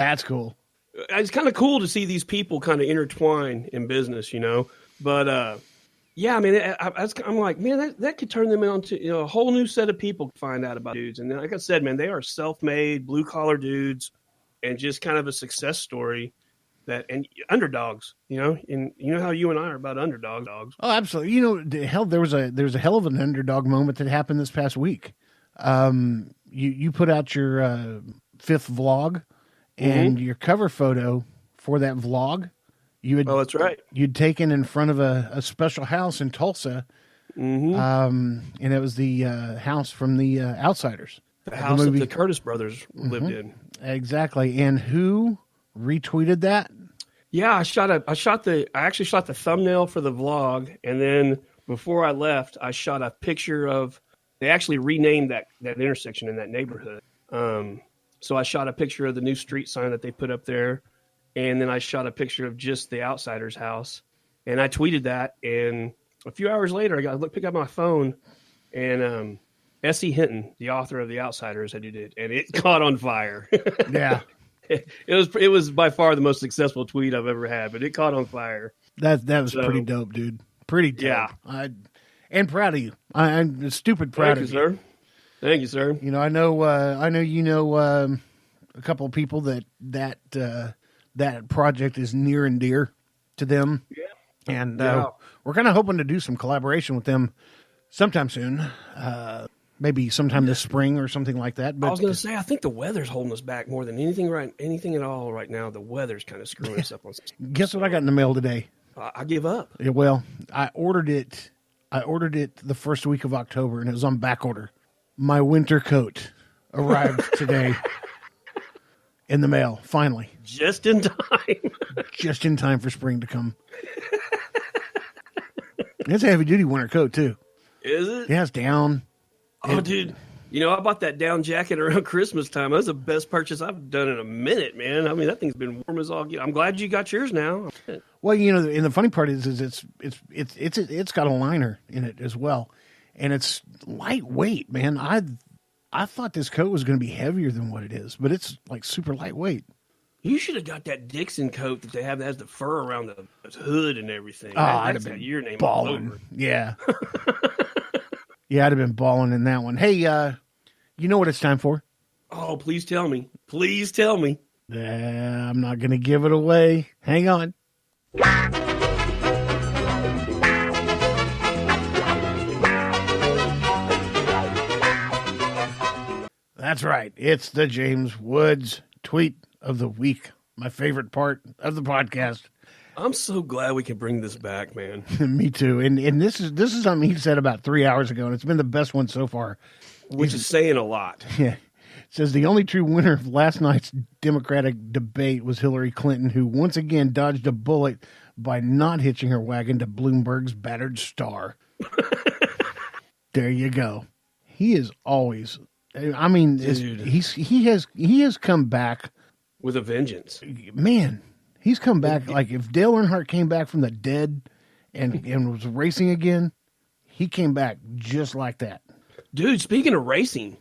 That's cool. It's kind of cool to see these people kind of intertwine in business, But yeah, I mean, I'm like, man, that could turn them into a whole new set of people to find out about dudes. And like I said, man, they are self-made, blue-collar dudes, and just kind of a success story and underdogs, and you know how you and I are about underdog dogs. Oh, absolutely. Hell, there was a hell of an underdog moment that happened this past week. You put out your fifth vlog, and your cover photo for that vlog, that's right. You'd taken in front of a special house in Tulsa, and it was the house from the Outsiders, the house that the Curtis brothers lived in. Exactly. And who retweeted that? Yeah, I actually shot the thumbnail for the vlog, and then before I left, I shot a picture of. They actually renamed that intersection in that neighborhood. So I shot a picture of the new street sign that they put up there, and then I shot a picture of just the Outsiders house, and I tweeted that. And a few hours later, I pick up my phone, and S.E. Hinton, the author of the Outsiders, had did it, and it caught on fire. Yeah. It was by far the most successful tweet I've ever had, but it caught on fire. That was pretty dope, dude. Pretty dope. Yeah. And proud of you. I'm stupid proud of you. Sir. Thank you, sir. I know a couple of people that project is near and dear to them. Yeah. And we're kind of hoping to do some collaboration with them sometime soon. Maybe sometime this spring or something like that. But I was going to say, I think the weather's holding us back more than anything at all right now. The weather's kind of screwing us up. Guess what I got in the mail today? I give up. Yeah, well, I ordered it the first week of October, and it was on back order. My winter coat arrived today in the mail, finally. Just in time. Just in time for spring to come. It's a heavy-duty winter coat, too. Is it? Yeah, it's down. Dude, I bought that down jacket around Christmas time. That was the best purchase I've done in a minute, man. I mean, that thing's been warm as all get. I'm glad you got yours now. Well, and the funny part is it's got a liner in it as well, and it's lightweight, man. I thought this coat was going to be heavier than what it is, but it's like super lightweight. You should have got that Dixon coat that they have that has the fur around the hood and everything. Oh, I'd have been your name balling. Yeah. Yeah, I'd have been balling in that one. Hey, you know what it's time for? Oh, please tell me. Please tell me. I'm not going to give it away. Hang on. That's right. It's the James Woods tweet of the week. My favorite part of the podcast. I'm so glad we can bring this back, man. Me too. And this is something he said about 3 hours ago, and it's been the best one so far. Which is saying a lot. Yeah. It says the only true winner of last night's Democratic debate was Hillary Clinton, who once again dodged a bullet by not hitching her wagon to Bloomberg's battered star. There you go. He is always, I mean, he has come back with a vengeance. Man, he's come back. Like if Dale Earnhardt came back from the dead and was racing again, he came back just like that. Dude, speaking of racing.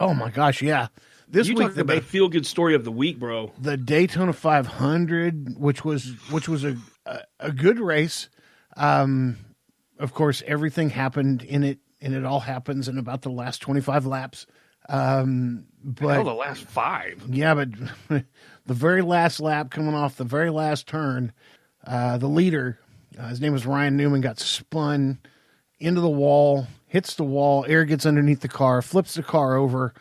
Oh my gosh, yeah. This week talked about feel-good story of the week, bro. The Daytona 500, which was a good race. Of course, everything happened in it, and it all happens in about the last 25 laps. But the last 5. Yeah, but the very last lap, coming off the very last turn, the leader, his name was Ryan Newman, got spun into the wall, hits the wall, air gets underneath the car, flips the car over,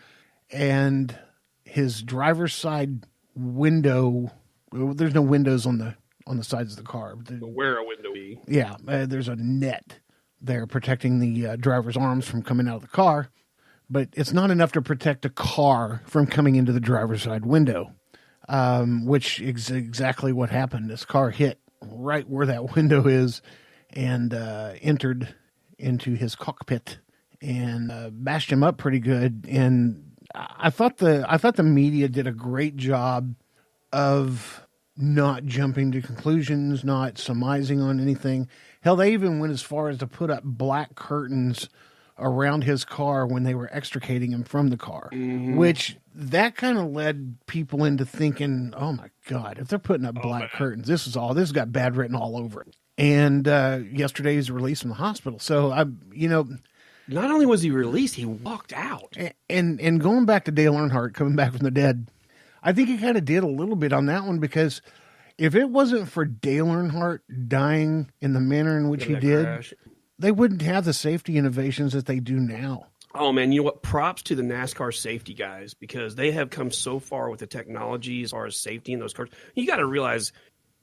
and his driver's side window, there's no windows on the sides of the car. Where a window be. Yeah, there's a net there protecting the driver's arms from coming out of the car, but it's not enough to protect a car from coming into the driver's side window, which is exactly what happened. This car hit right where that window is and entered into his cockpit and bashed him up pretty good. And I thought the media did a great job of not jumping to conclusions, not surmising on anything. Hell, they even went as far as to put up black curtains around his car when they were extricating him from the car, which that kind of led people into thinking, oh my God, if they're putting up black curtains, this has got bad written all over it. And yesterday he's released from the hospital. So not only was he released, he walked out. And going back to Dale Earnhardt coming back from the dead, I think he kind of did a little bit on that one, because if it wasn't for Dale Earnhardt dying in the manner in which he did, crash, they wouldn't have the safety innovations that they do now. Oh, man, you know what? Props to the NASCAR safety guys, because they have come so far with the technology as far as safety in those cars. You got to realize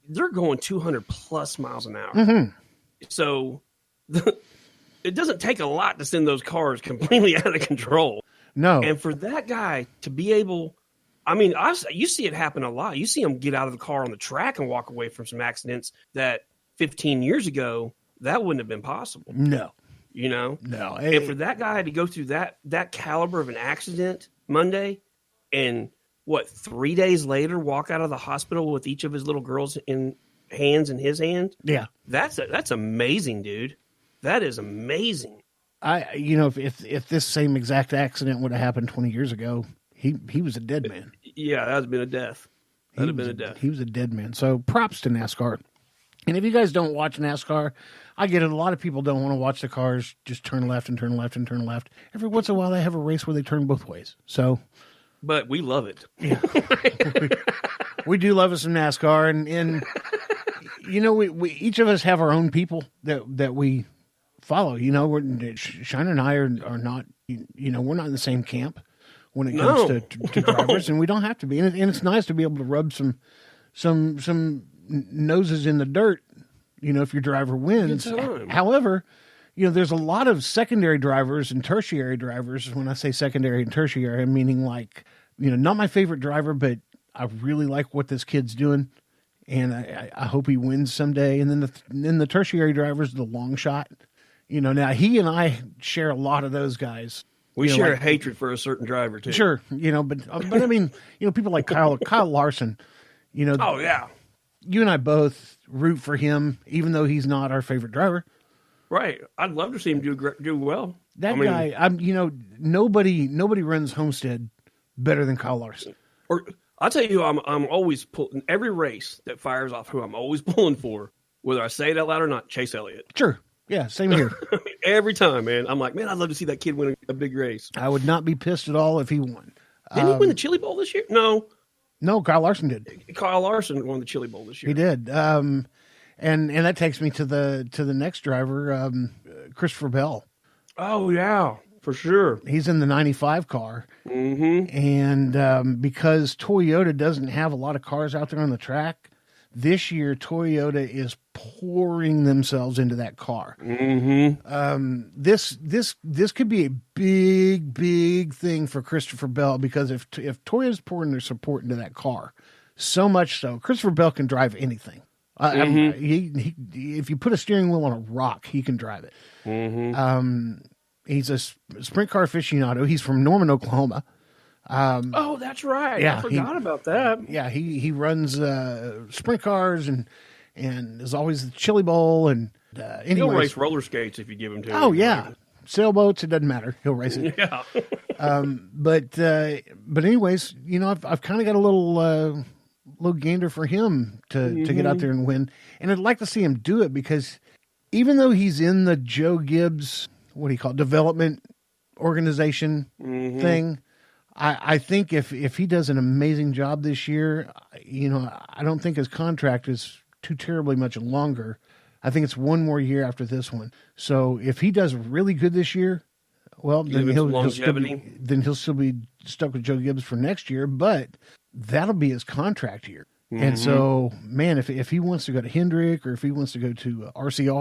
they're going 200 plus miles an hour. Mm-hmm. So it doesn't take a lot to send those cars completely out of control. No. And for that guy to be able, I mean, you see it happen a lot. You see him get out of the car on the track and walk away from some accidents that 15 years ago, that wouldn't have been possible. No. You know? No. And for that guy to go through that caliber of an accident Monday, and 3 days later walk out of the hospital with each of his little girls in his hand? Yeah. That's amazing, dude. That is amazing. If this same exact accident would have happened 20 years ago, he was a dead man. Yeah, that would have been a death. That would have been a death. He was a dead man. So props to NASCAR. And if you guys don't watch NASCAR, I get it. A lot of people don't want to watch the cars just turn left and turn left and turn left. Every once in a while, they have a race where they turn both ways. So, but we love it. Yeah. we do love us some NASCAR, and we each of us have our own people that we follow. Shiner and I are not. We're not in the same camp when it comes to drivers, and we don't have to be. And it's nice to be able to rub some noses in the dirt, if your driver wins. However, there's a lot of secondary drivers and tertiary drivers. When I say secondary and tertiary, I'm meaning not my favorite driver, but I really like what this kid's doing, and I hope he wins someday. And then the tertiary drivers, the long shot. Now he and I share a lot of those guys. We share a hatred for a certain driver too. Sure, but I mean, people like Kyle Larson. Oh yeah. You and I both root for him, even though he's not our favorite driver. Right. I'd love to see him do well. Guy, nobody runs Homestead better than Kyle Larson. Or I'll tell you, I'm always pulling every race that fires off. Who I'm always pulling for, whether I say it out loud or not. Chase Elliott. Sure. Yeah. Same here. Every time, man. I'm like, man, I'd love to see that kid win a big race. I would not be pissed at all if he won. Didn't he win the Chili Bowl this year? No, Kyle Larson did. Kyle Larson won the Chili Bowl this year. He did. And that takes me to the next driver, Christopher Bell. Oh yeah, for sure. He's in the 95 car. Mm-hmm. And because Toyota doesn't have a lot of cars out there on the track, this year Toyota is pouring themselves into that car. Mm-hmm. This could be a big thing for Christopher Bell, because if Toyota's pouring their support into that car, so much so, Christopher Bell can drive anything. If you put a steering wheel on a rock, he can drive it. Mm-hmm. He's a sprint car aficionado. He's from Norman, Oklahoma. Oh, that's right. Yeah, I forgot about that. Yeah, he runs sprint cars and is always the Chili Bowl, and he'll race roller skates if you give him to. Oh yeah, sailboats. It doesn't matter. He'll race it. Yeah. But anyways, I've kind of got a little gander for him to get out there and win, and I'd like to see him do it, because even though he's in the Joe Gibbs, what do you call it, development organization thing. I think if he does an amazing job this year, I don't think his contract is too terribly much longer. I think it's one more year after this one. So if he does really good this year, well, then he'll still be stuck with Joe Gibbs for next year, but that'll be his contract year. Mm-hmm. And so, man, if he wants to go to Hendrick, or if he wants to go to RCR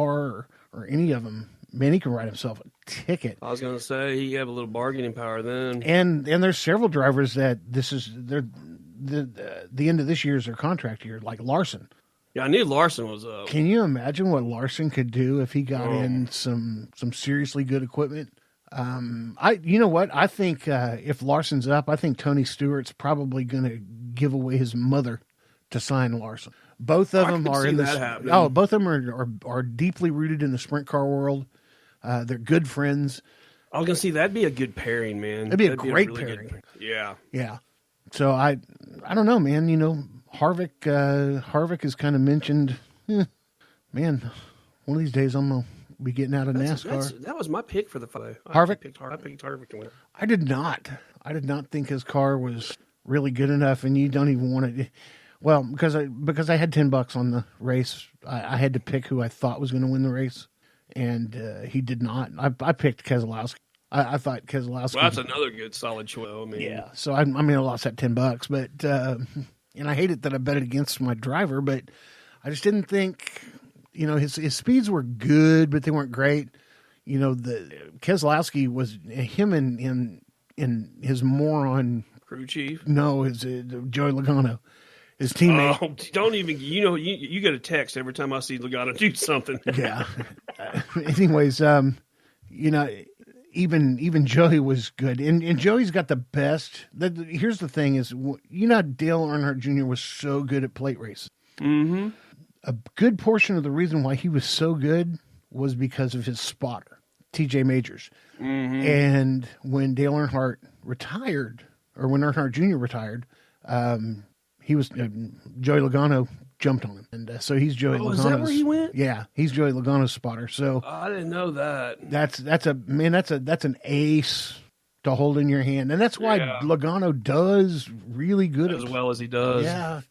or any of them, man, he can write himself a ticket. I was going to say, he have a little bargaining power then. And there's several drivers that the end of this year is their contract year, like Larson. Yeah, I knew Larson was up. Can you imagine what Larson could do if he got in some seriously good equipment? You know what? I think if Larson's up, I think Tony Stewart's probably going to give away his mother to sign Larson. Both of them are in this. Both of them are deeply rooted in the sprint car world. They're good friends. I was gonna see that'd be a good pairing, man. That'd be a That'd great really pairing. Yeah. Yeah. So I don't know, man. You know, Harvick is kind of mentioned. Man, one of these days I'm gonna be getting out of NASCAR. That was my pick for the photo. Harvick? I picked Harvick to win. I did not think his car was really good enough, and you don't even want to. Well, because I had $10 on the race, I had to pick who I thought was going to win the race, and he did not. I picked Keselowski. I thought Keselowski. Well, that's another good solid choice. I mean, yeah. So I lost that $10, but and I hated that I bet it against my driver, but I just didn't think, you know, his speeds were good, but they weren't great. You know, the Keselowski was him in his moron crew chief. No, his Joey Logano, his teammate. Oh, don't even. You know, you get a text every time I see Logano do something. Yeah. Anyways, you know, even Joey was good, and Joey's got the best. Here's the thing: is you know, Dale Earnhardt Jr. was so good at plate races. Mm-hmm. A good portion of the reason why he was so good was because of his spotter, T.J. Majors. Mm-hmm. And when Dale Earnhardt retired, or when Earnhardt Jr. retired, he was Joey Logano jumped on him, and so he's Joey Logano's. Is that where he went? Yeah, he's Joey Logano's spotter. So I didn't know that. that's an ace to hold in your hand, and that's why Logano does really good as well as he does. Yeah,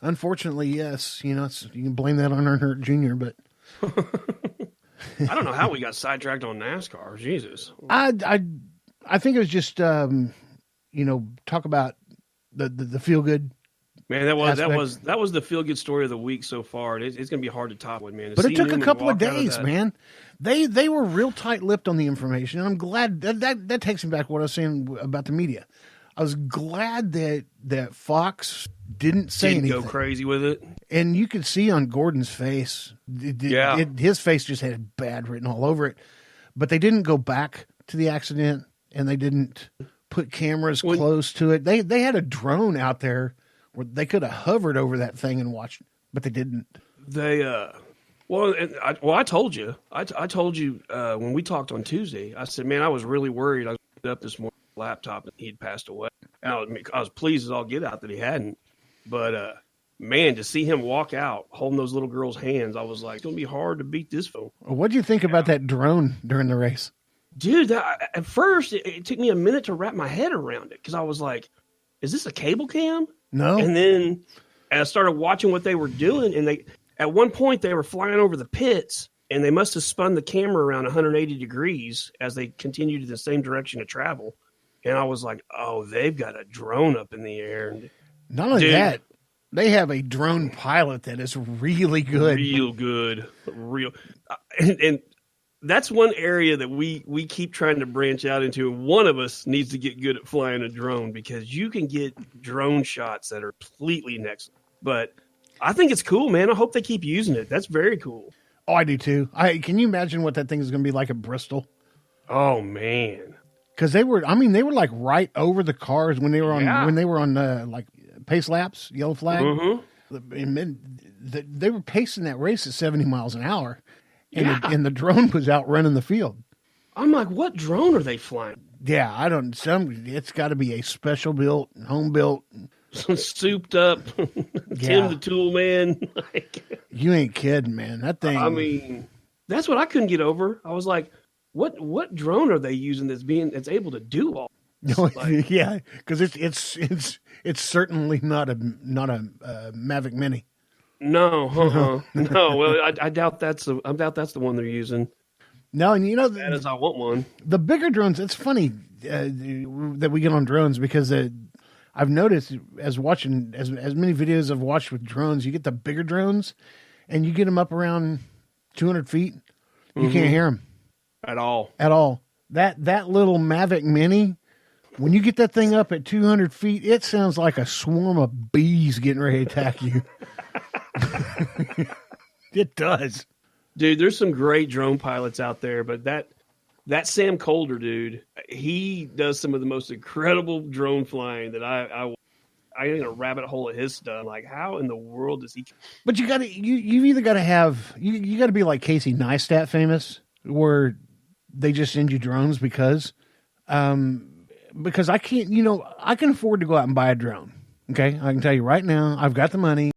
unfortunately, yes. You know, you can blame that on Earnhardt Jr., but I don't know how we got sidetracked on NASCAR. Jesus, I think it was just you know, talk about the feel good. Man, that was the feel good story of the week so far. It's going to be hard to top with, man. But it took a couple of days, man. They were real tight lipped on the information, and I'm glad that takes me back to what I was saying about the media. I was glad that Fox didn't say anything. Go crazy with it, and you could see on Gordon's face, his face just had bad written all over it. But they didn't go back to the accident, and they didn't put cameras close to it. They had a drone out there where they could have hovered over that thing and watched, but they didn't. I told you. I told you when we talked on Tuesday. I said, man, I was really worried. I was up this morning, laptop, and he'd passed away. I was pleased as all get out that he hadn't. But man, to see him walk out holding those little girls' hands, I was like, it's gonna be hard to beat this fool. What do you think about that drone during the race? Dude, at first, it took me a minute to wrap my head around it because I was like, is this a cable cam? No. And then I started watching what they were doing, and at one point they were flying over the pits, and they must have spun the camera around 180 degrees as they continued in the same direction of travel. And I was like, oh, they've got a drone up in the air. Not only that, they have a drone pilot that is really good. Real good. And that's one area that we keep trying to branch out into. One of us needs to get good at flying a drone because you can get drone shots that are completely next. But I think it's cool, man. I hope they keep using it. That's very cool. Oh, I do too. Can you imagine what that thing is going to be like at Bristol? Oh man, because they were like right over the cars when they were on like pace laps, yellow flag. Mm-hmm. They were pacing that race at 70 miles an hour. And the drone was out running the field. I'm like, what drone are they flying? Yeah, it's got to be a special built, home built, souped up Tim the Tool Man. You ain't kidding, man. That thing. I mean, that's what I couldn't get over. I was like, what drone are they using that's able to do all this? Yeah, because it's certainly not a Mavic Mini. No, no. Well, I doubt that's the one they're using. No, and you know, that is, I want one. The bigger drones. It's funny that we get on drones because I've noticed as watching as many videos I've watched with drones, you get the bigger drones, and you get them up around 200 feet, you can't hear them at all. At all. That little Mavic Mini. When you get that thing up at 200 feet, it sounds like a swarm of bees getting ready to attack you. It does. Dude, there's some great drone pilots out there, but that Sam Colder dude, he does some of the most incredible drone flying that I in a rabbit hole of his stuff. Like, how in the world does he? But you've either got to have you got to be like Casey Neistat famous, where they just send you drones because I can't, I can afford to go out and buy a drone. Okay. I can tell you right now, I've got the money.